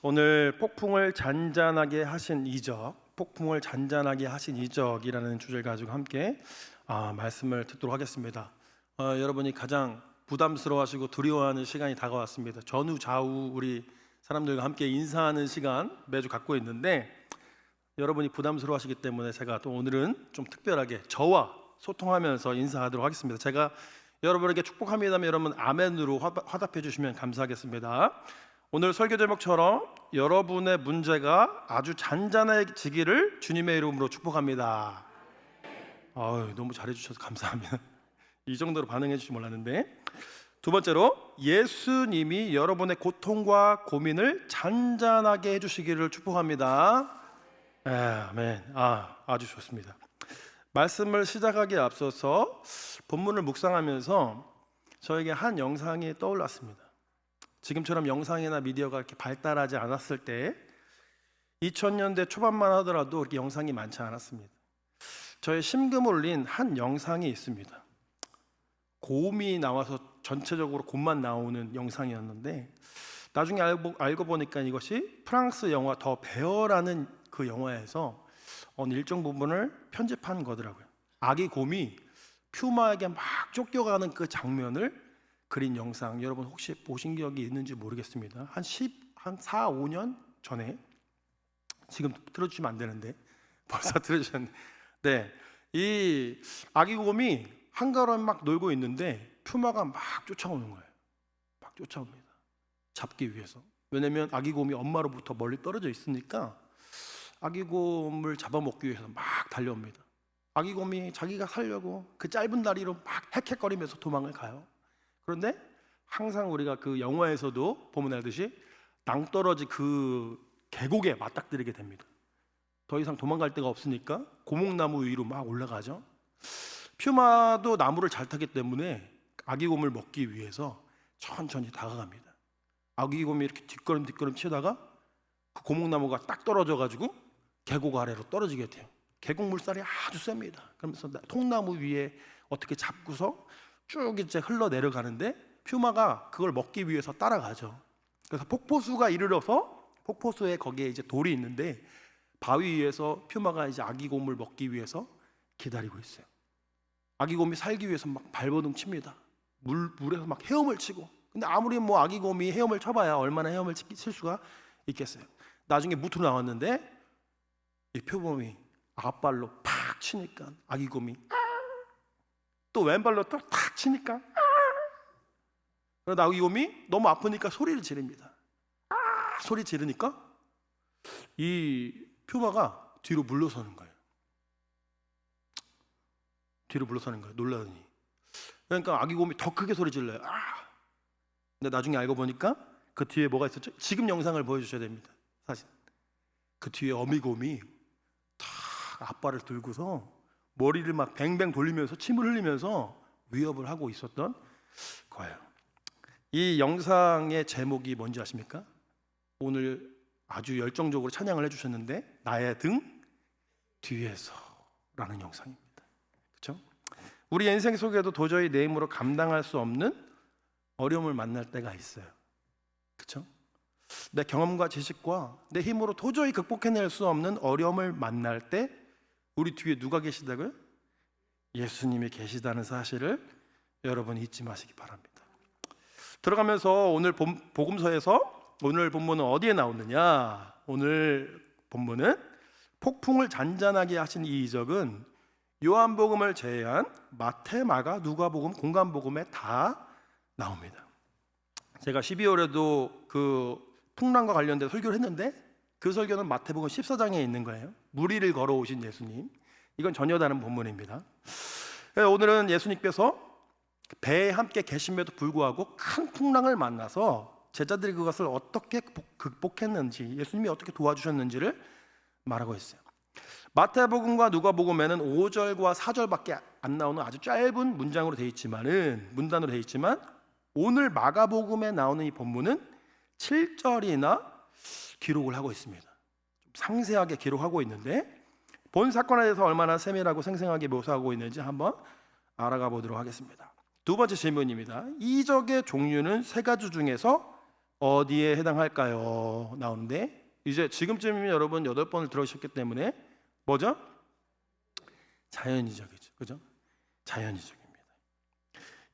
오늘 폭풍을 잔잔하게 하신 이적, 폭풍을 잔잔하게 하신 이적이라는 주제를 가지고 함께 말씀을 듣도록 하겠습니다. 여러분이 가장 부담스러워하시고 두려워하는 시간이 다가왔습니다. 전후 좌우 우리 사람들과 함께 인사하는 시간 매주 갖고 있는데, 여러분이 부담스러워하시기 때문에 제가 또 오늘은 좀 특별하게 저와 소통하면서 인사하도록 하겠습니다. 제가 여러분에게 축복합니다면 여러분 아멘으로 화답해 주시면 감사하겠습니다. 오늘 설교 제목처럼 여러분의 문제가 아주 잔잔해지기를 주님의 이름으로 축복합니다. 너무 잘해주셔서 감사합니다. 이 정도로 반응해 주실 줄 몰랐는데, 두 번째로 예수님이 여러분의 고통과 고민을 잔잔하게 해주시기를 축복합니다. 아멘. 아주 좋습니다. 말씀을 시작하기에 앞서서 본문을 묵상하면서 저에게 한 영상이 떠올랐습니다. 지금처럼 영상이나 미디어가 이렇게 발달하지 않았을 때 2000년대 초반만 하더라도 이렇게 영상이 많지 않았습니다. 저의 심금을 울린 한 영상이 있습니다. 곰이 나와서 전체적으로 곰만 나오는 영상이었는데, 나중에 알고 보니까 이것이 프랑스 영화 더 베어라는 그 영화에서 어느 일정 부분을 편집한 거더라고요. 아기 곰이 퓨마에게 막 쫓겨가는 그 장면을 그린 영상, 여러분 혹시 보신 기억이 있는지 모르겠습니다. 한 4, 5년 전에, 지금 틀어주시면 안 되는데 벌써 틀어주셨네. 네, 이 아기 곰이 한가로이 막 놀고 있는데 퓨마가 막 쫓아오는 거예요. 막 쫓아옵니다. 잡기 위해서. 왜냐면 아기 곰이 엄마로부터 멀리 떨어져 있으니까 아기 곰을 잡아먹기 위해서 막 달려옵니다. 아기 곰이 자기가 살려고 그 짧은 다리로 막 헥헥거리면서 도망을 가요. 그런데 항상 우리가 그 영화에서도 보면 알듯이 낭떠러지 그 계곡에 맞닥뜨리게 됩니다. 더 이상 도망갈 데가 없으니까 고목나무 위로 막 올라가죠. 퓨마도 나무를 잘 타기 때문에 아기 곰을 먹기 위해서 천천히 다가갑니다. 아기 곰이 이렇게 뒷걸음 치다가 그 고목나무가 딱 떨어져가지고 계곡 아래로 떨어지게 돼요. 계곡 물살이 아주 셉니다. 그러면서 통나무 위에 어떻게 잡고서 쭉 이제 흘러 내려가는데 퓨마가 그걸 먹기 위해서 따라가죠. 그래서 폭포수가 이르러서 폭포수에 거기에 이제 돌이 있는데 바위 위에서 퓨마가 이제 아기 곰을 먹기 위해서 기다리고 있어요. 아기 곰이 살기 위해서 막 발버둥 칩니다. 물에서 막 헤엄을 치고. 근데 아무리 뭐 아기 곰이 헤엄을 쳐봐야 얼마나 헤엄을 칠 수가 있겠어요. 나중에 무트로 나왔는데 이 표범이 앞발로 팍 치니까 아기 곰이 또 왼발로 또 탁 치니까 그러다 아기 곰이 너무 아프니까 소리를 지릅니다. 소리 지르니까 이 퓨마가 뒤로 물러서는 거예요. 뒤로 물러서는 거예요. 놀라더니. 그러니까 아기 곰이 더 크게 소리 질러요. 근데 나중에 알고 보니까 그 뒤에 뭐가 있었죠? 지금 영상을 보여주셔야 됩니다. 사실 그 뒤에 어미곰이 탁 앞발을 들고서 머리를 막 뱅뱅 돌리면서 침을 흘리면서 위협을 하고 있었던 거예요. 이 영상의 제목이 뭔지 아십니까? 오늘 아주 열정적으로 찬양을 해주셨는데, 나의 등 뒤에서라는 영상입니다. 그렇죠? 우리 인생 속에도 도저히 내 힘으로 감당할 수 없는 어려움을 만날 때가 있어요. 그렇죠? 내 경험과 지식과 내 힘으로 도저히 극복해낼 수 없는 어려움을 만날 때 우리 뒤에 누가 계시다고요? 예수님이 계시다는 사실을 여러분 잊지 마시기 바랍니다. 들어가면서 오늘 복음서에서 오늘 본문은 어디에 나오느냐? 오늘 본문은 폭풍을 잔잔하게 하신 이 이적은 요한복음을 제외한 마태, 마가, 누가복음, 공간복음에 다 나옵니다. 제가 12월에도 그 풍랑과 관련된 설교를 했는데 그 설교는 마태복음 14장에 있는 거예요. 무리를 걸어오신 예수님. 이건 전혀 다른 본문입니다. 오늘은 예수님께서 배에 함께 계심에도 불구하고 큰 풍랑을 만나서 제자들이 그것을 어떻게 극복했는지, 예수님이 어떻게 도와주셨는지를 말하고 있어요. 마태복음과 누가복음에는 5절과 4절밖에 안 나오는 아주 짧은 문장으로 되어 문단으로 되어 있지만 오늘 마가복음에 나오는 이 본문은 7절이나 기록을 하고 있습니다. 좀 상세하게 기록하고 있는데 본 사건에 대해서 얼마나 세밀하고 생생하게 묘사하고 있는지 한번 알아가 보도록 하겠습니다. 두 번째 질문입니다. 이적의 종류는 세 가지 중에서 어디에 해당할까요? 나오는데 이제 지금쯤이면 여러분 8번을 들어주셨기 때문에 뭐죠? 자연이적이죠. 그죠? 자연이적입니다.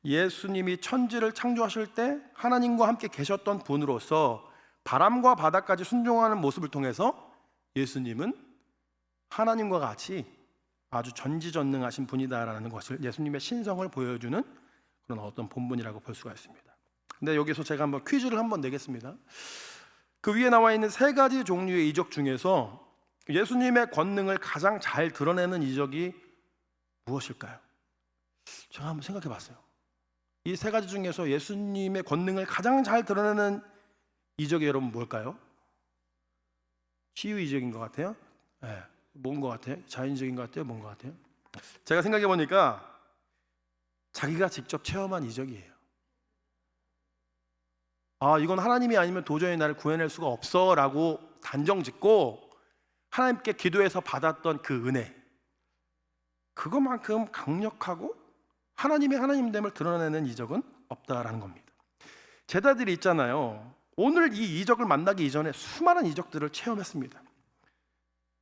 예수님이 천지를 창조하실 때 하나님과 함께 계셨던 분으로서 바람과 바다까지 순종하는 모습을 통해서 예수님은 하나님과 같이 아주 전지전능하신 분이다라는 것을, 예수님의 신성을 보여주는 그런 어떤 본분이라고 볼 수가 있습니다. 근데 여기서 제가 한번 퀴즈를 한번 내겠습니다. 그 위에 나와 있는 3가지 종류의 이적 중에서 예수님의 권능을 가장 잘 드러내는 이적이 무엇일까요? 제가 한번 생각해 봤어요. 이 3가지 중에서 예수님의 권능을 가장 잘 드러내는 이적이 여러분 뭘까요? 치유 이적인 것 같아요? 네. 뭔 것 같아요? 자연적인 것 같아요? 뭔 것 같아요? 제가 생각해 보니까 자기가 직접 체험한 이적이에요. 아, 이건 하나님이 아니면 도저히 나를 구해낼 수가 없어 라고 단정짓고 하나님께 기도해서 받았던 그 은혜, 그것만큼 강력하고 하나님의 하나님됨을 드러내는 이적은 없다라는 겁니다. 제자들이 있잖아요. 오늘 이 이적을 만나기 이전에 수많은 이적들을 체험했습니다.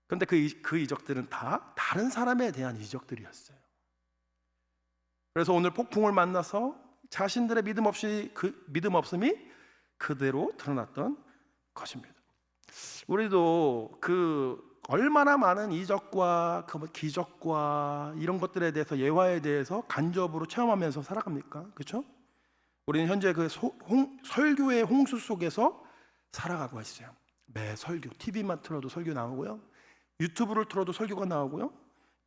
그런데 그 이적들은 다 다른 사람에 대한 이적들이었어요. 그래서 오늘 폭풍을 만나서 자신들의 믿음 없음이 그대로 드러났던 것입니다. 우리도 얼마나 많은 이적과 기적과 이런 것들에 대해서, 예화에 대해서 간접으로 체험하면서 살아갑니까? 그렇죠? 우리는 현재 설교의 홍수 속에서 살아가고 있어요. 매 설교, TV만 틀어도 설교 나오고요, 유튜브를 틀어도 설교가 나오고요,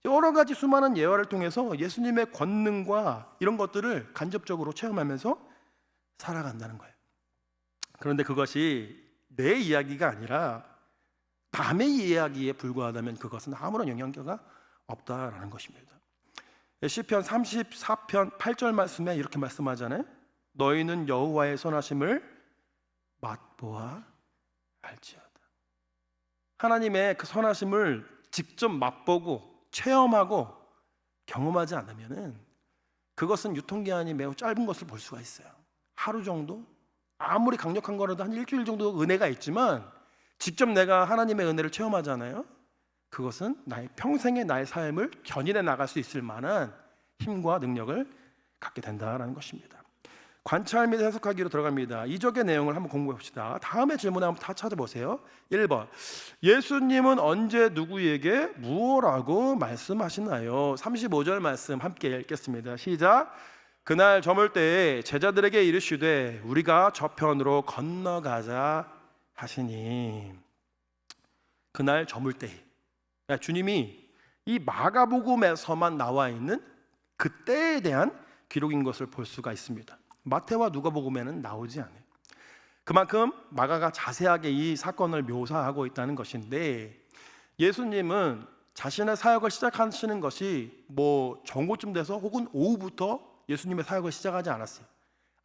여러 가지 수많은 예화를 통해서 예수님의 권능과 이런 것들을 간접적으로 체험하면서 살아간다는 거예요. 그런데 그것이 내 이야기가 아니라 남의 이야기에 불과하다면 그것은 아무런 영향력이 없다라는 것입니다. 시편 34편 8절 말씀에 이렇게 말씀하잖아요. 너희는 여호와의 선하심을 맛보아 알지어다. 하나님의 그 선하심을 직접 맛보고 체험하고 경험하지 않으면은 그것은 유통기한이 매우 짧은 것을 볼 수가 있어요. 하루 정도? 아무리 강력한 거라도 한 일주일 정도 은혜가 있지만 직접 내가 하나님의 은혜를 체험하잖아요. 그것은 평생의 나의 삶을 견인해 나갈 수 있을 만한 힘과 능력을 갖게 된다는 것입니다. 관찰 및 해석하기로 들어갑니다. 이적의 내용을 한번 공부해 봅시다. 다음의 질문에 한번 다 찾아보세요. 1번, 예수님은 언제 누구에게 무엇라고 말씀하시나요? 35절 말씀 함께 읽겠습니다. 시작. 그날 저물 때에 제자들에게 이르시되 우리가 저편으로 건너가자 하시니. 그날 저물 때에, 주님이 이 마가복음에서만 나와 있는 그때에 대한 기록인 것을 볼 수가 있습니다. 마태와 누가복음에는 나오지 않아요. 그만큼 마가가 자세하게 이 사건을 묘사하고 있다는 것인데, 예수님은 자신의 사역을 시작하시는 것이 정오쯤 돼서 혹은 오후부터 예수님의 사역을 시작하지 않았어요.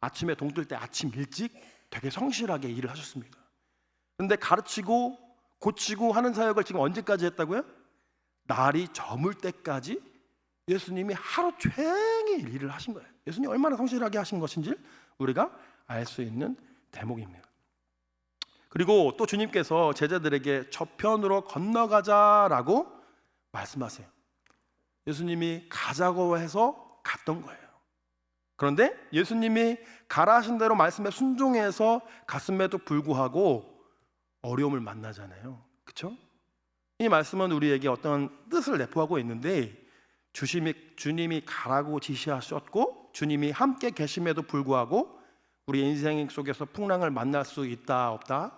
아침에 동뜰 때 아침 일찍 되게 성실하게 일을 하셨습니다. 그런데 가르치고 고치고 하는 사역을 지금 언제까지 했다고요? 날이 저물 때까지 예수님이 하루 종일 일을 하신 거예요. 예수님이 얼마나 성실하게 하신 것인지 우리가 알 수 있는 대목입니다. 그리고 또 주님께서 제자들에게 저편으로 건너가자라고 말씀하세요. 예수님이 가자고 해서 갔던 거예요. 그런데 예수님이 가라 하신 대로 말씀에 순종해서 갔음에도 불구하고 어려움을 만나잖아요. 그렇죠? 이 말씀은 우리에게 어떤 뜻을 내포하고 있는데, 주님이 가라고 지시하셨고 주님이 함께 계심에도 불구하고 우리 인생 속에서 풍랑을 만날 수 있다 없다?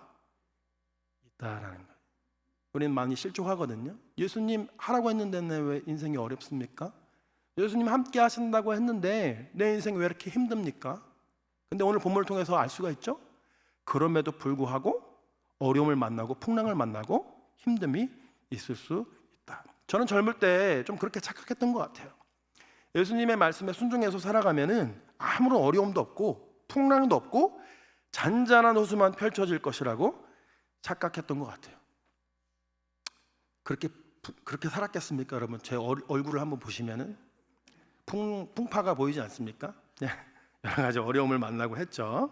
있다라는 거예요. 우리는 많이 실족하거든요. 예수님 하라고 했는데 왜 인생이 어렵습니까? 예수님 함께 하신다고 했는데 내 인생 왜 이렇게 힘듭니까? 근데 오늘 본문을 통해서 알 수가 있죠? 그럼에도 불구하고 어려움을 만나고 풍랑을 만나고 힘듦이 있을 수 있다. 저는 젊을 때 좀 그렇게 착각했던 것 같아요. 예수님의 말씀에 순종해서 살아가면은 아무런 어려움도 없고 풍랑도 없고 잔잔한 호수만 펼쳐질 것이라고 착각했던 것 같아요. 그렇게 살았겠습니까, 여러분? 제 얼굴을 한번 보시면은 풍파가 보이지 않습니까? 여러 가지 어려움을 만나고 했죠.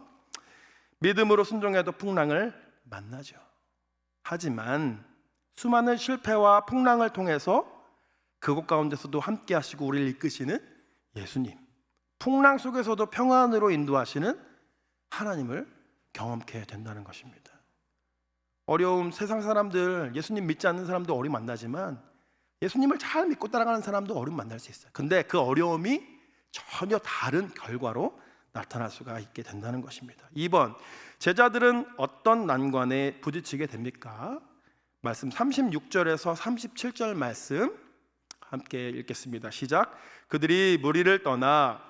믿음으로 순종해도 풍랑을 만나죠. 하지만 수많은 실패와 풍랑을 통해서 그곳 가운데서도 함께 하시고 우리를 이끄시는 예수님, 풍랑 속에서도 평안으로 인도하시는 하나님을 경험케 된다는 것입니다. 어려움, 세상 사람들, 예수님 믿지 않는 사람도 어려움 만나지만 예수님을 잘 믿고 따라가는 사람도 어려움 만날 수 있어요. 근데 그 어려움이 전혀 다른 결과로 나타날 수가 있게 된다는 것입니다. 2번, 제자들은 어떤 난관에 부딪히게 됩니까? 말씀 36절에서 37절 말씀 함께 읽겠습니다. 시작. 그들이 무리를 떠나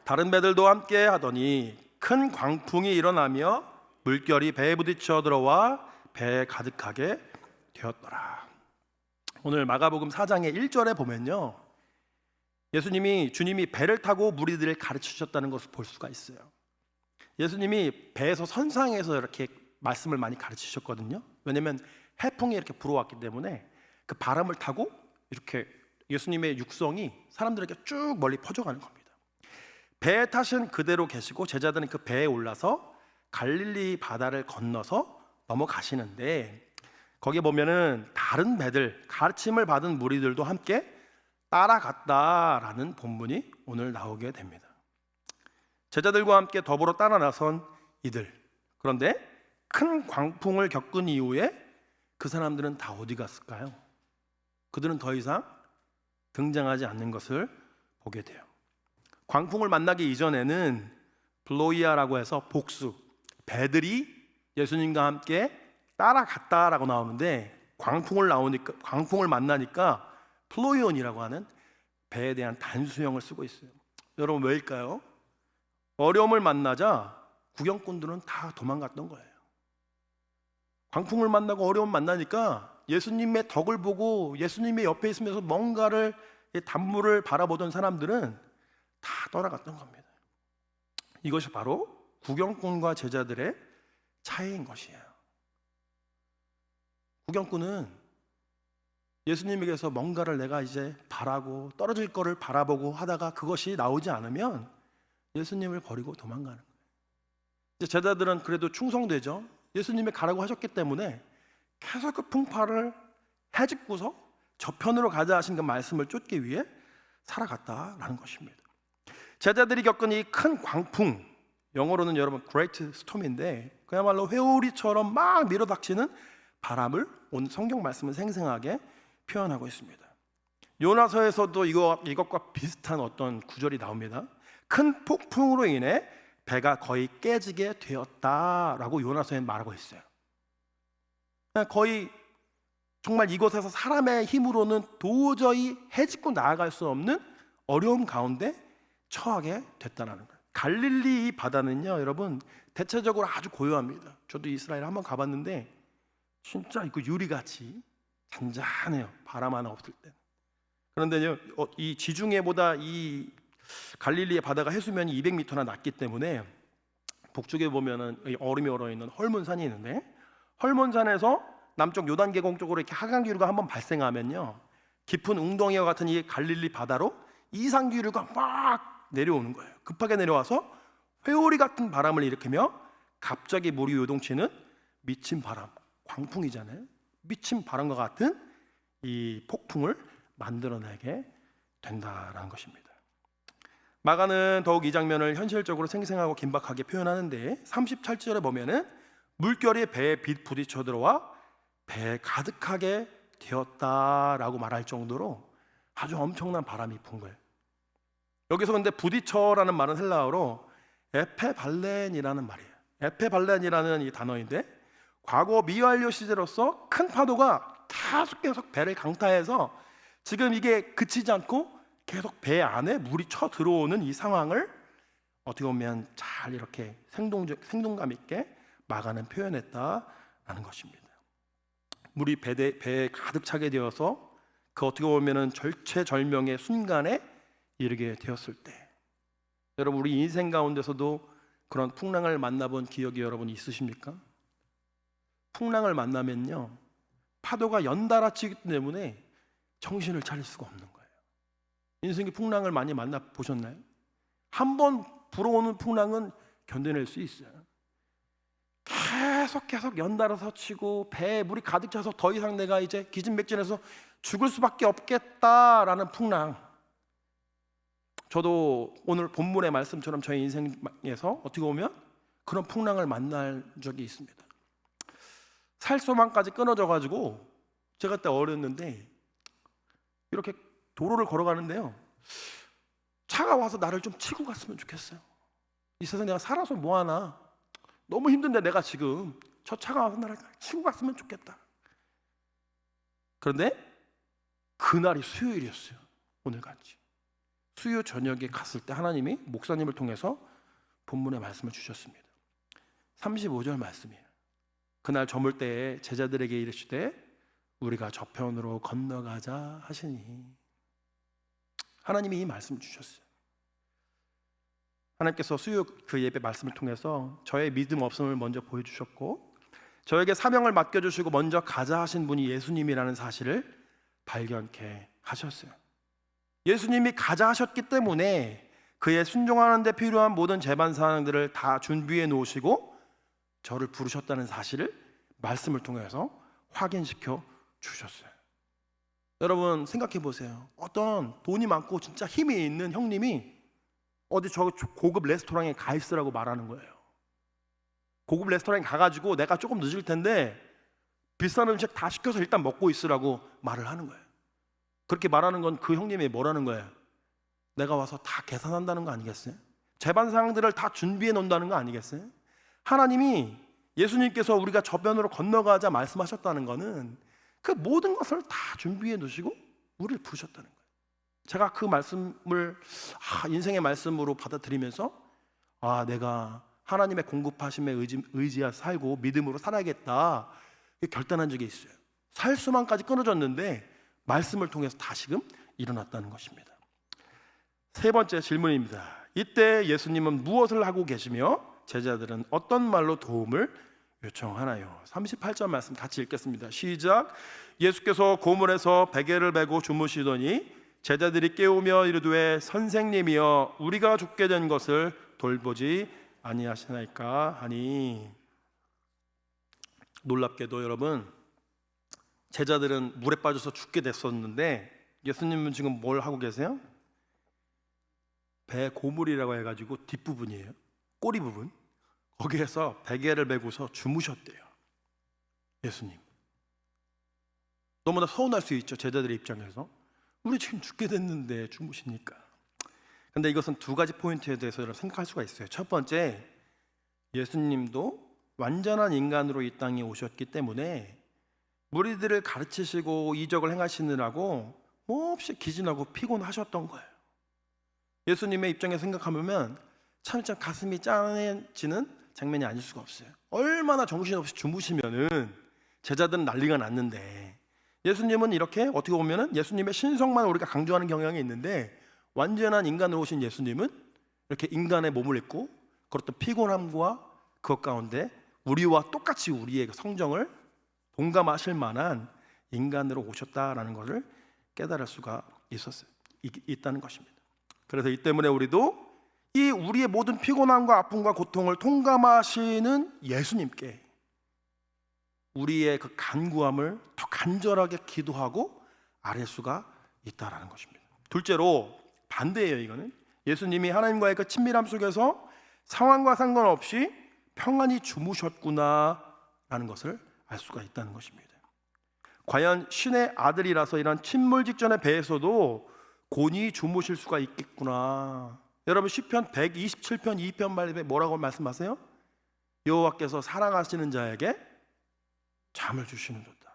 다른 배들도 함께 하더니 큰 광풍이 일어나며 물결이 배에 부딪혀 들어와 배에 가득하게 되었더라. 오늘 마가복음 4장의 1절에 보면요, 주님이 배를 타고 무리들을 가르치셨다는 것을 볼 수가 있어요. 예수님이 배에서 선상에서 이렇게 말씀을 많이 가르치셨거든요. 왜냐하면 해풍이 이렇게 불어왔기 때문에 그 바람을 타고 이렇게 예수님의 육성이 사람들에게 쭉 멀리 퍼져가는 겁니다. 배에 타신 그대로 계시고 제자들은 그 배에 올라서 갈릴리 바다를 건너서 넘어가시는데, 거기에 보면은 다른 배들, 가르침을 받은 무리들도 함께 따라갔다라는 본문이 오늘 나오게 됩니다. 제자들과 함께 더불어 따라 나선 이들, 그런데 큰 광풍을 겪은 이후에 그 사람들은 다 어디 갔을까요? 그들은 더 이상 등장하지 않는 것을 보게 돼요. 광풍을 만나기 이전에는 블로이아라고 해서 복수, 배들이 예수님과 함께 따라갔다라고 나오는데, 광풍을 만나니까 플로이온이라고 하는 배에 대한 단수형을 쓰고 있어요. 여러분, 왜일까요? 어려움을 만나자 구경꾼들은 다 도망갔던 거예요. 광풍을 만나고 어려움 만나니까 예수님의 덕을 보고 예수님의 옆에 있으면서 뭔가를, 단물을 바라보던 사람들은 다 떠나갔던 겁니다. 이것이 바로 구경꾼과 제자들의 차이인 것이에요. 구경꾼은 예수님에게서 뭔가를 내가 이제 바라고 떨어질 거를 바라보고 하다가 그것이 나오지 않으면 예수님을 버리고 도망가는 거예요. 이제 제자들은 그래도 충성되죠. 예수님이 가라고 하셨기 때문에 계속 그 풍파를 헤집고서 저편으로 가자 하신 그 말씀을 쫓기 위해 살아갔다라는 것입니다. 제자들이 겪은 이 큰 광풍, 영어로는 여러분 Great Storm인데 그야말로 회오리처럼 막 밀어닥치는 바람을 오늘 성경 말씀은 생생하게 표현하고 있습니다. 요나서에서도 이것과 비슷한 어떤 구절이 나옵니다. 큰 폭풍으로 인해 배가 거의 깨지게 되었다라고 요나서에 말하고 있어요. 거의 정말 이곳에서 사람의 힘으로는 도저히 헤집고 나아갈 수 없는 어려움 가운데 처하게 됐다는 거예요. 갈릴리 이 바다는요, 여러분 대체적으로 아주 고요합니다. 저도 이스라엘 한번 가봤는데 진짜 그 유리같이 잔잔해요. 바람 하나 없을 때. 그런데요, 이 지중해보다 이 갈릴리의 바다가 해수면이 200m나 낮기 때문에 북쪽에 보면은 얼음이 얼어있는 헐몬산이 있는데, 헐몬산에서 남쪽 요단 계곡 쪽으로 이렇게 하강기류가 한번 발생하면요, 깊은 웅덩이와 같은 이 갈릴리 바다로 이상기류가 막 내려오는 거예요. 급하게 내려와서 회오리 같은 바람을 일으키며 갑자기 물이 요동치는 미친 바람, 광풍이잖아요. 미친 바람과 같은 이 폭풍을 만들어내게 된다라는 것입니다. 마가는 더욱 이 장면을 현실적으로 생생하고 긴박하게 표현하는데 37절에 보면은 물결이 배에 부딪혀 들어와 배에 가득하게 되었다라고 말할 정도로 아주 엄청난 바람이 분 거예요. 여기서 근데 부딪혀라는 말은 헬라어로 에페발렌이라는 말이에요. 에페발렌이라는 이 단어인데 과거 미완료 시제로서 큰 파도가 계속 배를 강타해서 지금 이게 그치지 않고 계속 배 안에 물이 쳐 들어오는 이 상황을 어떻게 보면 잘 이렇게 생동감 있게 마가는 표현했다라는 것입니다. 물이 배에 가득 차게 되어서 그 어떻게 보면은 절체절명의 순간에 이르게 되었을 때, 여러분 우리 인생 가운데서도 그런 풍랑을 만나본 기억이 여러분 있으십니까? 풍랑을 만나면요, 파도가 연달아 치기 때문에 정신을 차릴 수가 없는 거예요. 인생의 풍랑을 많이 만나 보셨나요? 한 번 불어오는 풍랑은 견뎌낼 수 있어요. 계속 연달아서 치고 배에 물이 가득 차서 더 이상 내가 이제 기진맥진해서 죽을 수밖에 없겠다라는 풍랑. 저도 오늘 본문의 말씀처럼 저희 인생에서 어떻게 보면 그런 풍랑을 만날 적이 있습니다. 살소망까지 끊어져 가지고 제가 그때 어렸는데 이렇게 도로를 걸어가는데요, 차가 와서 나를 좀 치고 갔으면 좋겠어요. 이 세상에 내가 살아서 뭐하나, 너무 힘든데 내가 지금 저 차가 와서 나를 치고 갔으면 좋겠다. 그런데 그날이 수요일이었어요. 오늘같이 수요 저녁에 갔을 때 하나님이 목사님을 통해서 본문의 말씀을 주셨습니다. 35절 말씀이에요. 그날 저물 때에 제자들에게 이르시되 우리가 저편으로 건너가자 하시니. 하나님이 이 말씀을 주셨어요. 하나님께서 수요 그 예배 말씀을 통해서 저의 믿음 없음을 먼저 보여주셨고, 저에게 사명을 맡겨주시고 먼저 가자 하신 분이 예수님이라는 사실을 발견케 하셨어요. 예수님이 가자 하셨기 때문에 그의 순종하는 데 필요한 모든 제반 사항들을 다 준비해 놓으시고 저를 부르셨다는 사실을 말씀을 통해서 확인시켜 주셨어요. 여러분 생각해 보세요. 어떤 돈이 많고 진짜 힘이 있는 형님이 어디 저 고급 레스토랑에 가 있으라고 말하는 거예요. 고급 레스토랑에 가가지고 내가 조금 늦을 텐데 비싼 음식 다 시켜서 일단 먹고 있으라고 말을 하는 거예요. 그렇게 말하는 건 그 형님이 뭐라는 거예요? 내가 와서 다 계산한다는 거 아니겠어요? 제반 사항들을 다 준비해 놓는다는 거 아니겠어요? 하나님이 예수님께서 우리가 저편으로 건너가자 말씀하셨다는 거는 그 모든 것을 다 준비해 놓으시고 우리를 부르셨다는 거예요. 제가 그 말씀을 인생의 말씀으로 받아들이면서 내가 하나님의 공급하심에 의지하여 살고 믿음으로 살아야겠다 결단한 적이 있어요. 살 수만까지 끊어졌는데 말씀을 통해서 다시금 일어났다는 것입니다. 세 번째 질문입니다. 이때 예수님은 무엇을 하고 계시며 제자들은 어떤 말로 도움을 요청하나요? 38절 말씀 같이 읽겠습니다. 시작. 예수께서 고물에서 베개를 메고 주무시더니 제자들이 깨우며 이르되 선생님이여 우리가 죽게 된 것을 돌보지 아니하시나이까 하니. 놀랍게도 여러분, 제자들은 물에 빠져서 죽게 됐었는데 예수님은 지금 뭘 하고 계세요? 배 고물이라고 해가지고 뒷부분이에요. 꼬리 부분. 거기에서 베개를 메고서 주무셨대요. 예수님. 너무나 서운할 수 있죠. 제자들의 입장에서. 우리 지금 죽게 됐는데 주무시니까. 근데 이것은 두 가지 포인트에 대해서 생각할 수가 있어요. 첫 번째, 예수님도 완전한 인간으로 이 땅에 오셨기 때문에 무리들을 가르치시고 이적을 행하시느라고 몹시 기진하고 피곤하셨던 거예요. 예수님의 입장에서 생각하면 참 가슴이 짠해지는 장면이 아닐 수가 없어요. 얼마나 정신없이 주무시면은 제자들은 난리가 났는데, 예수님은 이렇게 어떻게 보면은 예수님의 신성만 우리가 강조하는 경향이 있는데, 완전한 인간으로 오신 예수님은 이렇게 인간의 몸을 입고 그렇던 피곤함과 그것 가운데 우리와 똑같이 우리의 성정을 동감하실 만한 인간으로 오셨다라는 것을 깨달을 수가 있다는 것입니다. 그래서 이 때문에 우리도 이 우리의 모든 피곤함과 아픔과 고통을 통감하시는 예수님께 우리의 그 간구함을 더 간절하게 기도하고 아뢰 수가 있다라는 것입니다. 둘째로 반대예요. 이거는 예수님이 하나님과의 그 친밀함 속에서 상황과 상관없이 평안히 주무셨구나라는 것을 알 수가 있다는 것입니다. 과연 신의 아들이라서 이런 침몰 직전의 배에서도 곤히 주무실 수가 있겠구나. 여러분 시편 127편 2편 말에 뭐라고 말씀하세요? 여호와께서 사랑하시는 자에게 잠을 주시는 도다.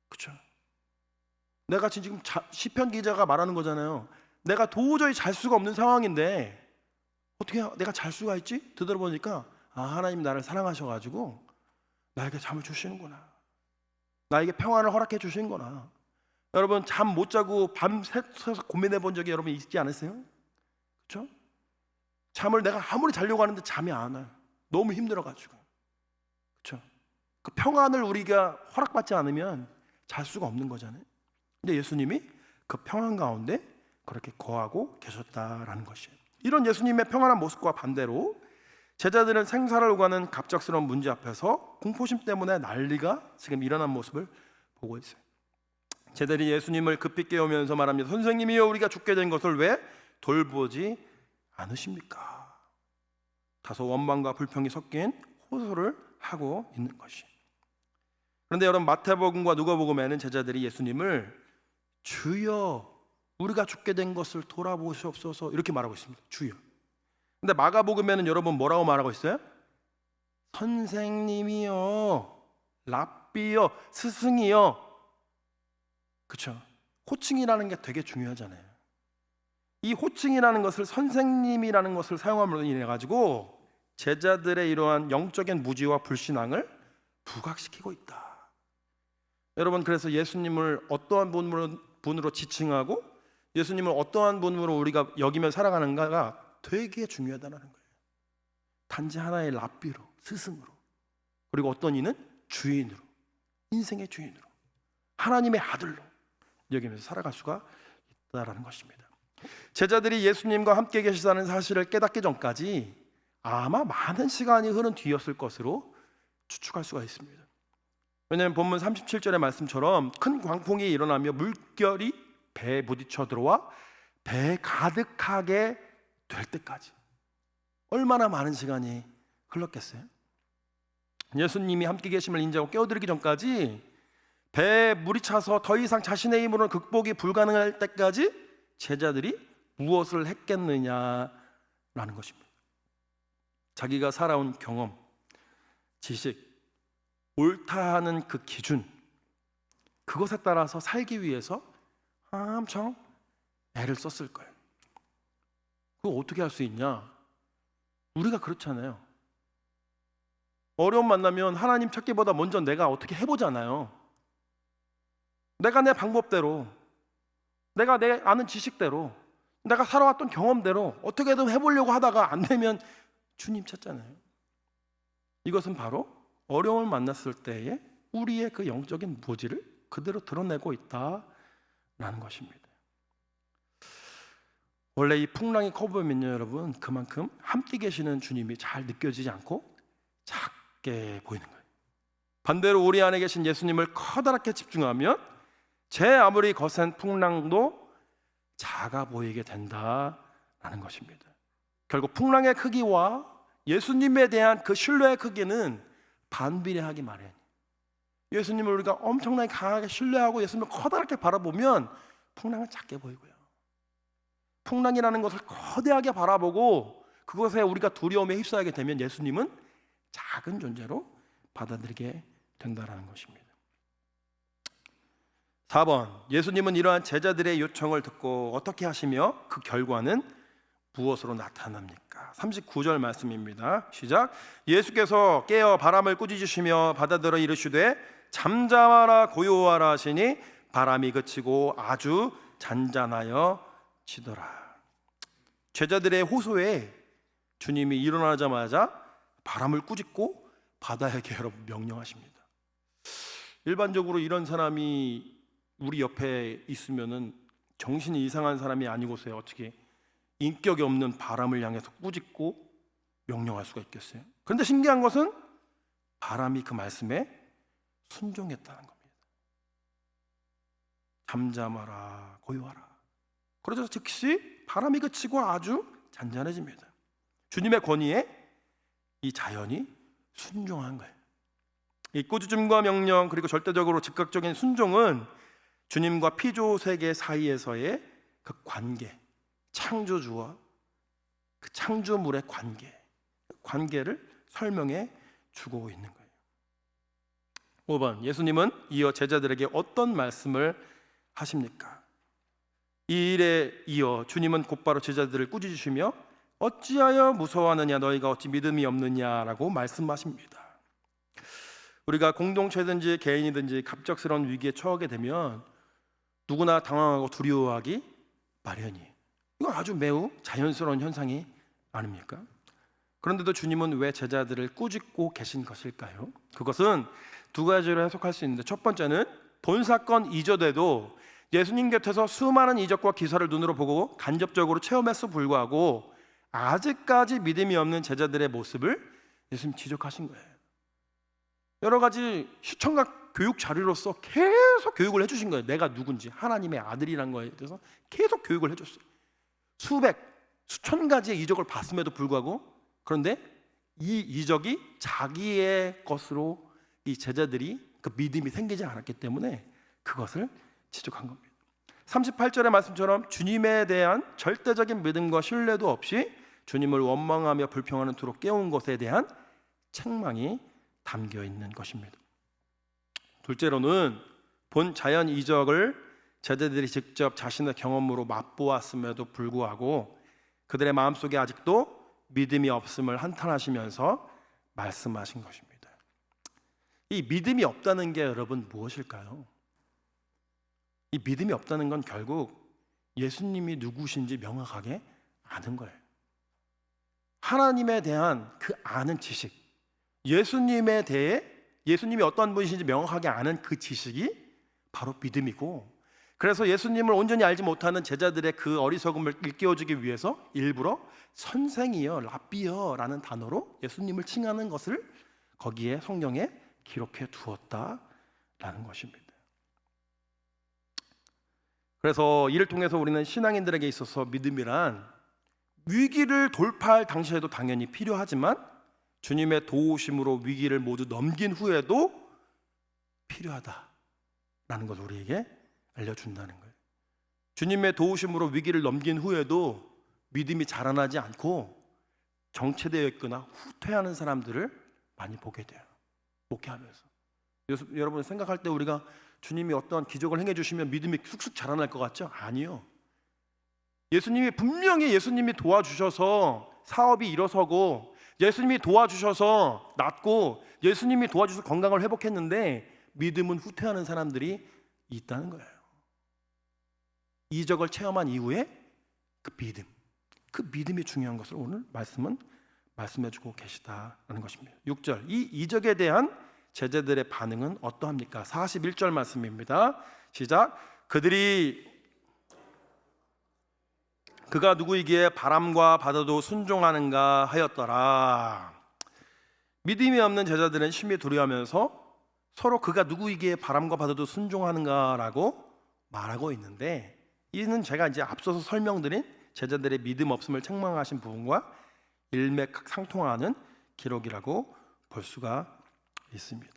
그렇죠? 내가 지금 시편 기자가 말하는 거잖아요. 내가 도저히 잘 수가 없는 상황인데 어떻게 내가 잘 수가 있지? 되돌아보니까 하나님 나를 사랑하셔가지고 나에게 잠을 주시는구나. 나에게 평안을 허락해 주시는구나. 여러분 잠 못 자고 밤새서 고민해 본 적이 여러분 있지 않으세요? 그렇죠? 잠을 내가 아무리 자려고 하는데 잠이 안 와요. 너무 힘들어가지고. 그렇죠? 그 평안을 우리가 허락받지 않으면 잘 수가 없는 거잖아요. 근데 예수님이 그 평안 가운데 그렇게 거하고 계셨다라는 것이에요. 이런 예수님의 평안한 모습과 반대로 제자들은 생사를 오가는 갑작스러운 문제 앞에서 공포심 때문에 난리가 지금 일어난 모습을 보고 있어요. 제자들이 예수님을 급히 깨우면서 말합니다. 선생님이여, 우리가 죽게 된 것을 왜 돌보지 않으십니까? 다소 원망과 불평이 섞인 호소를 하고 있는 것이. 그런데 여러분, 마태복음과 누가복음에는 제자들이 예수님을 주여, 우리가 죽게 된 것을 돌아보시옵소서 이렇게 말하고 있습니다. 주여. 근데 마가복음에는 여러분 뭐라고 말하고 있어요? 선생님이요, 랍비요, 스승이요. 그렇죠? 호칭이라는 게 되게 중요하잖아요. 이 호칭이라는 것을, 선생님이라는 것을 사용함으로 인해 가지고 제자들의 이러한 영적인 무지와 불신앙을 부각시키고 있다. 여러분, 그래서 예수님을 어떠한 분으로 지칭하고 예수님을 어떠한 분으로 우리가 여기며 살아가는가가 되게 중요하다는 거예요. 단지 하나의 랍비로, 스승으로, 그리고 어떤 이는 주인으로, 인생의 주인으로, 하나님의 아들로 여기면서 살아갈 수가 있다라는 것입니다. 제자들이 예수님과 함께 계시다는 사실을 깨닫기 전까지 아마 많은 시간이 흐른 뒤였을 것으로 추측할 수가 있습니다. 왜냐하면 본문 37절의 말씀처럼 큰 광풍이 일어나며 물결이 배에 부딪혀 들어와 배에 가득하게 될 때까지 얼마나 많은 시간이 흘렀겠어요? 예수님이 함께 계심을 인지하고 깨워드리기 전까지 배에 물이 차서 더 이상 자신의 힘으로는 극복이 불가능할 때까지 제자들이 무엇을 했겠느냐라는 것입니다. 자기가 살아온 경험, 지식, 옳다 하는 그 기준, 그것에 따라서 살기 위해서 엄청 애를 썼을 거예요. 그거 어떻게 할 수 있냐? 우리가 그렇잖아요. 어려움 만나면 하나님 찾기보다 먼저 내가 어떻게 해보잖아요. 내가 내 방법대로, 내가 내 아는 지식대로, 내가 살아왔던 경험대로 어떻게든 해보려고 하다가 안 되면 주님 찾잖아요. 이것은 바로 어려움을 만났을 때에 우리의 그 영적인 무지를 그대로 드러내고 있다라는 것입니다. 원래 이 풍랑이 커보면요, 여러분, 그만큼 함께 계시는 주님이 잘 느껴지지 않고 작게 보이는 거예요. 반대로 우리 안에 계신 예수님을 커다랗게 집중하면 제 아무리 거센 풍랑도 작아 보이게 된다라는 것입니다. 결국 풍랑의 크기와 예수님에 대한 그 신뢰의 크기는 반비례하기 마련. 예수님을 우리가 엄청나게 강하게 신뢰하고 예수님을 커다랗게 바라보면 풍랑은 작게 보이고요, 풍랑이라는 것을 거대하게 바라보고 그것에 우리가 두려움에 휩싸이게 되면 예수님은 작은 존재로 받아들이게 된다는 것입니다. 4번, 예수님은 이러한 제자들의 요청을 듣고 어떻게 하시며 그 결과는 무엇으로 나타납니까? 39절 말씀입니다. 시작. 예수께서 깨어 바람을 꾸짖으시며 바다들어 이르시되 잠잠하라 고요하라 하시니 바람이 그치고 아주 잔잔하여 지더라. 제자들의 호소에 주님이 일어나자마자 바람을 꾸짖고 바다에게 여러분 명령하십니다. 일반적으로 이런 사람이 우리 옆에 있으면은 정신이 이상한 사람이 아니고서야 어떻게 인격이 없는 바람을 향해서 꾸짖고 명령할 수가 있겠어요? 그런데 신기한 것은 바람이 그 말씀에 순종했다는 겁니다. 잠잠하라 고요하라. 그러자 즉시 바람이 그치고 아주 잔잔해집니다. 주님의 권위에 이 자연이 순종한 거예요. 이 꾸짖음과 명령 그리고 절대적으로 즉각적인 순종은 주님과 피조 세계 사이에서의 그 관계, 창조주와 그 창조물의 관계를 설명해 주고 있는 거예요. 5번, 예수님은 이어 제자들에게 어떤 말씀을 하십니까? 이 일에 이어 주님은 곧바로 제자들을 꾸짖으시며 어찌하여 무서워하느냐, 너희가 어찌 믿음이 없느냐라고 말씀하십니다. 우리가 공동체든지 개인이든지 갑작스러운 위기에 처하게 되면 누구나 당황하고 두려워하기 마련이에요. 이건 아주 매우 자연스러운 현상이 아닙니까? 그런데도 주님은 왜 제자들을 꾸짖고 계신 것일까요? 그것은 두 가지로 해석할 수 있는데, 첫 번째는 본 사건 이전에도 예수님 곁에서 수많은 이적과 기사를 눈으로 보고 간접적으로 체험했어 불구하고 아직까지 믿음이 없는 제자들의 모습을 예수님 지적하신 거예요. 여러 가지 시청각 교육 자료로서 계속 교육을 해주신 거예요. 내가 누군지, 하나님의 아들이란 거에 대해서 계속 교육을 해줬어요. 수천 가지의 이적을 봤음에도 불구하고, 그런데 이 이적이 자기의 것으로 이 제자들이 그 믿음이 생기지 않았기 때문에 그것을 지적한 겁니다. 38절의 말씀처럼 주님에 대한 절대적인 믿음과 신뢰도 없이 주님을 원망하며 불평하는 투로 깨운 것에 대한 책망이 담겨 있는 것입니다. 둘째로는 본 자연 이적을 제자들이 직접 자신의 경험으로 맛보았음에도 불구하고 그들의 마음속에 아직도 믿음이 없음을 한탄하시면서 말씀하신 것입니다. 이 믿음이 없다는 게 여러분 무엇일까요? 이 믿음이 없다는 건 결국 예수님이 누구신지 명확하게 아는 거예요. 하나님에 대한 그 아는 지식, 예수님에 대해 예수님이 어떤 분이신지 명확하게 아는 그 지식이 바로 믿음이고, 그래서 예수님을 온전히 알지 못하는 제자들의 그 어리석음을 일깨워주기 위해서 일부러 선생이여, 랍비여라는 단어로 예수님을 칭하는 것을 거기에 성경에 기록해 두었다라는 것입니다. 그래서 이를 통해서 우리는 신앙인들에게 있어서 믿음이란 위기를 돌파할 당시에도 당연히 필요하지만 주님의 도우심으로 위기를 모두 넘긴 후에도 필요하다라는 것을 우리에게 알려준다는 거예요. 주님의 도우심으로 위기를 넘긴 후에도 믿음이 자라나지 않고 정체되어 있거나 후퇴하는 사람들을 많이 보게 돼요. 목회하면서. 여러분 생각할 때 우리가 주님이 어떤 기적을 행해 주시면 믿음이 쑥쑥 자라날 것 같죠? 아니요. 분명히 예수님이 도와주셔서 사업이 일어서고, 예수님이 도와주셔서 낫고, 예수님이 도와주셔서 건강을 회복했는데 믿음은 후퇴하는 사람들이 있다는 거예요. 이적을 체험한 이후에 그 믿음이 중요한 것을 오늘 말씀은 말씀해주고 계시다는 것입니다. 6절, 이 이적에 대한 제자들의 반응은 어떠합니까? 41절 말씀입니다. 시작. 그가 누구이기에 바람과 바다도 순종하는가 하였더라. 믿음이 없는 제자들은 심히 두려워하면서 서로 그가 누구이기에 바람과 바다도 순종하는가라고 말하고 있는데, 이는 제가 이제 앞서서 설명드린 제자들의 믿음 없음을 책망하신 부분과 일맥상통하는 기록이라고 볼 수가 있습니다.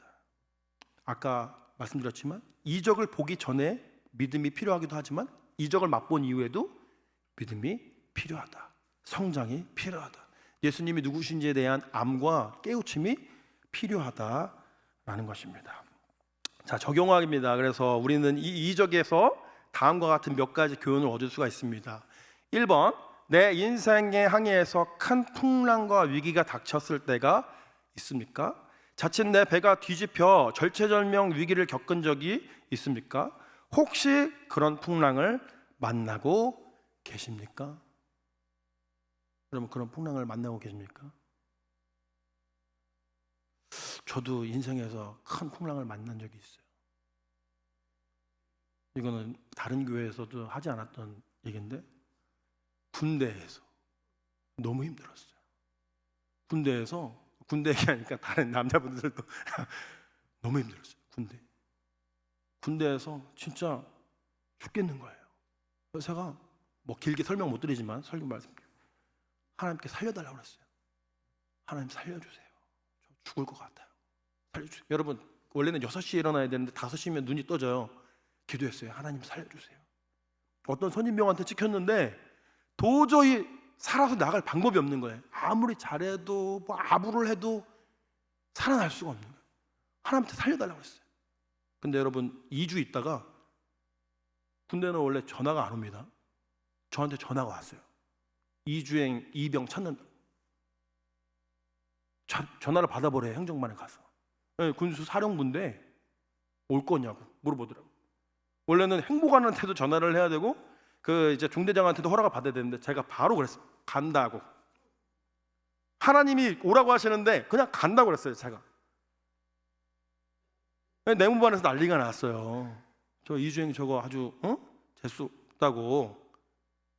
아까 말씀드렸지만 이적을 보기 전에 믿음이 필요하기도 하지만 이적을 맛본 이후에도 믿음이 필요하다. 성장이 필요하다. 예수님이 누구신지에 대한 암과 깨우침이 필요하다라는 것입니다. 자, 적용하기입니다. 그래서 우리는 이 이적에서 다음과 같은 몇 가지 교훈을 얻을 수가 있습니다. 1번, 내 인생의 항해에서 큰 풍랑과 위기가 닥쳤을 때가 있습니까? 자칫 내 배가 뒤집혀 절체절명 위기를 겪은 적이 있습니까? 혹시 그런 풍랑을 만나고 계십니까? 여러분, 그런 풍랑을 만나고 계십니까? 저도 인생에서 큰 풍랑을 만난 적이 있어요. 이거는 다른 교회에서도 하지 않았던 얘기인데, 군대에서 너무 힘들었어요. 군대 얘기하니까 다른 남자분들도 너무 힘들었어요. 군대에서 진짜 죽겠는 거예요. 그래서 제가 뭐 길게 설명 못 드리지만 설교 말씀드려요. 하나님께 살려달라고 그랬어요. 하나님 살려주세요. 저 죽을 것 같아요. 살려주세요. 여러분, 원래는 6시에 일어나야 되는데 5시면 눈이 떠져요. 기도했어요. 하나님 살려주세요. 어떤 선임병한테 찍혔는데 도저히 살아서 나갈 방법이 없는 거예요. 아무리 잘해도 뭐 아부를 해도 살아날 수가 없는 거예요. 하나님한테 살려달라고 했어요. 근데 여러분, 2주 있다가, 군대는 원래 전화가 안 옵니다. 저한테 전화가 왔어요. 2주행 2병 찾는다고. 전화를 받아보래요. 행정반에 가서. 군수 사령부인데 올 거냐고 물어보더라고요. 원래는 행보관한테도 전화를 해야 되고 그 이제 중대장한테도 허락을 받아야 되는데 제가 바로 그랬어요. 간다고. 하나님이 오라고 하시는데 그냥 간다고 그랬어요. 제가. 내무반에서 난리가 났어요. 저 이주행 저거 아주 재수 없다고.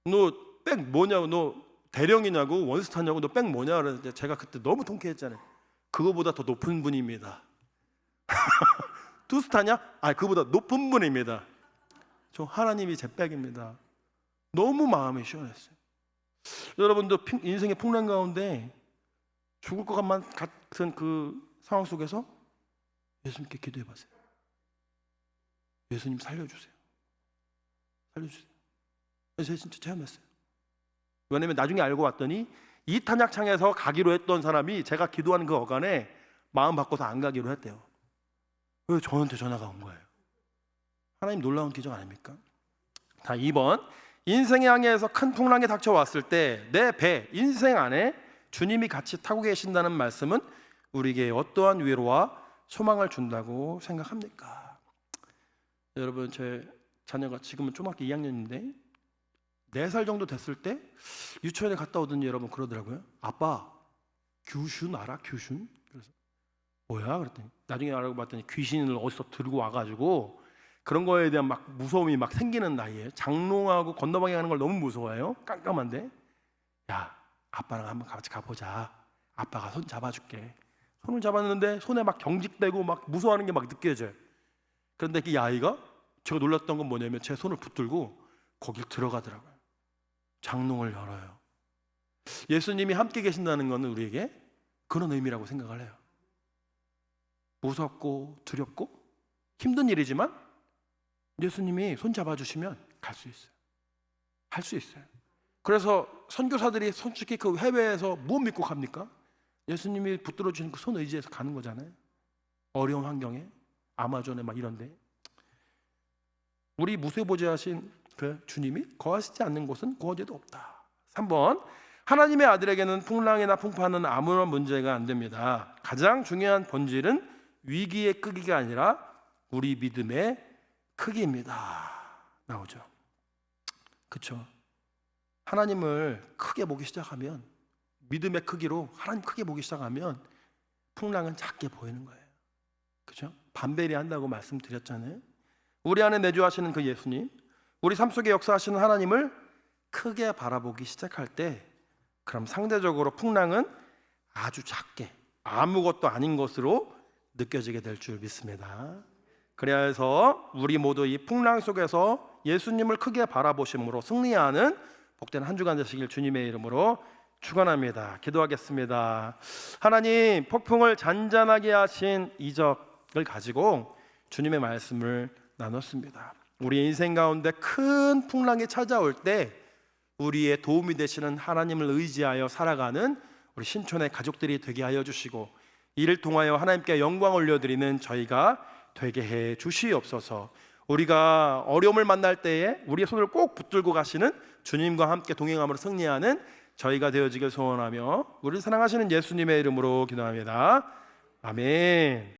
너 백 뭐냐고. 너 대령이냐고 원스타냐고 너 백 뭐냐 그랬는데 제가 그때 너무 통쾌했잖아요. 그거보다 더 높은 분입니다. 투스타냐? 그거보다 높은 분입니다. 저 하나님이 제 백입니다. 너무 마음이 시원했어요. 여러분도 인생의 풍랑 가운데 죽을 것만 같은 그 상황 속에서 예수님께 기도해 보세요. 예수님 살려주세요. 살려주세요. 제가 진짜 체험했어요. 왜냐면 나중에 알고 봤더니 이 탄약창에서 가기로 했던 사람이 제가 기도하는 그 어간에 마음 바꿔서 안 가기로 했대요. 왜 저한테 전화가 온 거예요? 하나님 놀라운 기적 아닙니까? 자, 2번, 인생의 항해에서 큰 풍랑이 닥쳐왔을 때 내 배, 인생 안에 주님이 같이 타고 계신다는 말씀은 우리에게 어떠한 위로와 소망을 준다고 생각합니까? 여러분, 제 자녀가 지금은 초등학교 2학년인데 4살 정도 됐을 때 유치원에 갔다 오더니 여러분 그러더라고요. 아빠, 규슌 알아? 규슌? 그래서 뭐야? 그랬더니 나중에 알고 봤더니 귀신을 어디서 들고 와가지고 그런 거에 대한 막 무서움이 막 생기는 나이에 장롱하고 건너방에 가는 걸 너무 무서워해요. 깜깜한데 야, 아빠랑 한번 같이 가보자. 아빠가 손 잡아줄게. 손을 잡았는데 손에 막 경직되고 막 무서워하는 게 막 느껴져요. 그런데 이 아이가 제가 놀랐던 건 뭐냐면 제 손을 붙들고 거길 들어가더라고요. 장롱을 열어요. 예수님이 함께 계신다는 것은 우리에게 그런 의미라고 생각을 해요. 무섭고 두렵고 힘든 일이지만 예수님이 손 잡아주시면 갈 수 있어요. 할 수 있어요. 그래서 선교사들이 솔직히 그 해외에서 뭐 믿고 갑니까? 예수님이 붙들어 주신 그 손 의지해서 가는 거잖아요. 어려운 환경에 아마존에 막 이런데 우리 무쇠보좌하신 그 주님이 거하시지 않는 곳은 거제도 없다. 3번, 하나님의 아들에게는 풍랑이나 풍파는 아무런 문제가 안 됩니다. 가장 중요한 본질은 위기의 크기가 아니라 우리 믿음의 크기입니다. 나오죠. 그렇죠. 하나님을 크게 보기 시작하면, 믿음의 크기로 하나님 크게 보기 시작하면 풍랑은 작게 보이는 거예요. 그렇죠? 반배리 한다고 말씀드렸잖아요. 우리 안에 내주하시는 그 예수님, 우리 삶 속에 역사하시는 하나님을 크게 바라보기 시작할 때 그럼 상대적으로 풍랑은 아주 작게 아무것도 아닌 것으로 느껴지게 될 줄 믿습니다. 그래서 우리 모두 이 풍랑 속에서 예수님을 크게 바라보심으로 승리하는 복된 한 주간 되시길 주님의 이름으로 축원합니다. 기도하겠습니다. 하나님, 폭풍을 잔잔하게 하신 이적을 가지고 주님의 말씀을 나눴습니다. 우리 인생 가운데 큰 풍랑이 찾아올 때 우리의 도움이 되시는 하나님을 의지하여 살아가는 우리 신촌의 가족들이 되게 하여 주시고, 이를 통하여 하나님께 영광 올려드리는 저희가 되게 해 주시옵소서. 우리가 어려움을 만날 때에 우리의 손을 꼭 붙들고 가시는 주님과 함께 동행함으로 승리하는 저희가 되어지길 소원하며 우리를 사랑하시는 예수님의 이름으로 기도합니다. 아멘.